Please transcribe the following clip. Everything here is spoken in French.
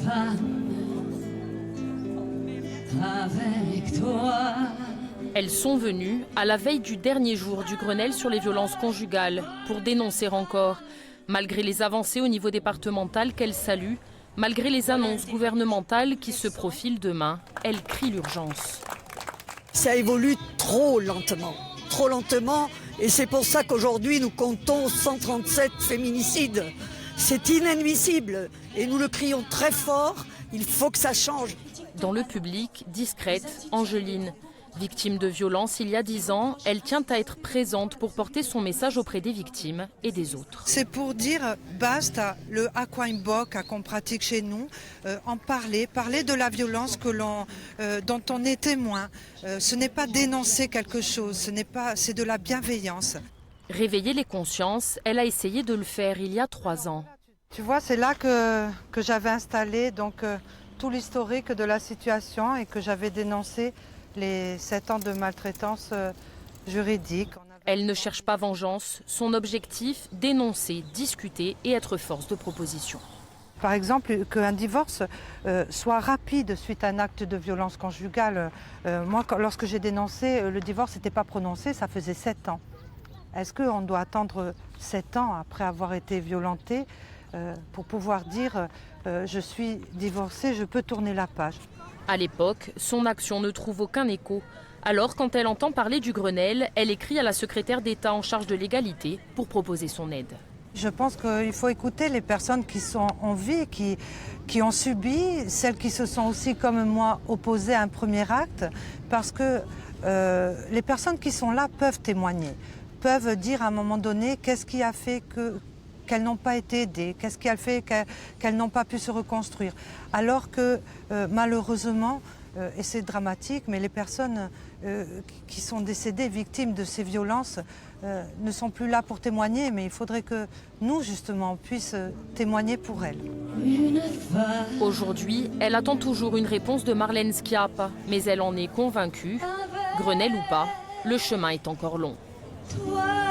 femme avec toi. Elles sont venues à la veille du dernier jour du Grenelle sur les violences conjugales pour dénoncer encore. Malgré les avancées au niveau départemental qu'elles saluent, malgré les annonces gouvernementales qui se profilent demain, elles crient l'urgence. Ça évolue trop lentement, et c'est pour ça qu'aujourd'hui nous comptons 137 féminicides. C'est inadmissible et nous le crions très fort, il faut que ça change. Dans le public, discrète, Angeline. Victime de violences il y a 10 ans, elle tient à être présente pour porter son message auprès des victimes et des autres. C'est pour dire basta le Aquaimbok qu'on pratique chez nous, en parler de la violence dont on est témoin. Ce n'est pas dénoncer quelque chose, c'est de la bienveillance. Réveiller les consciences, elle a essayé de le faire il y a 3 ans. Tu vois, c'est là que j'avais installé tout l'historique de la situation et que j'avais dénoncé les 7 ans de maltraitance juridique. Elle ne cherche pas vengeance. Son objectif, dénoncer, discuter et être force de proposition. Par exemple, qu'un divorce soit rapide suite à un acte de violence conjugale. Moi, lorsque j'ai dénoncé, le divorce n'était pas prononcé, ça faisait 7 ans. Est-ce qu'on doit attendre 7 ans après avoir été violenté pour pouvoir dire je suis divorcée, je peux tourner la page? À l'époque, son action ne trouve aucun écho. Alors, quand elle entend parler du Grenelle, elle écrit à la secrétaire d'État en charge de l'égalité pour proposer son aide. Je pense qu'il faut écouter les personnes qui sont en vie, qui ont subi, celles qui se sont aussi, comme moi, opposées à un premier acte, parce que les personnes qui sont là peuvent témoigner, peuvent dire à un moment donné qu'est-ce qui a fait qu'elles n'ont pas été aidées, qu'est-ce qui a fait qu'elles n'ont pas pu se reconstruire. Alors que malheureusement, et c'est dramatique, mais les personnes qui sont décédées, victimes de ces violences, ne sont plus là pour témoigner, mais il faudrait que nous, justement, puissions témoigner pour elles. Aujourd'hui, elle attend toujours une réponse de Marlène Schiappa, mais elle en est convaincue. Grenelle ou pas, le chemin est encore long. Toi.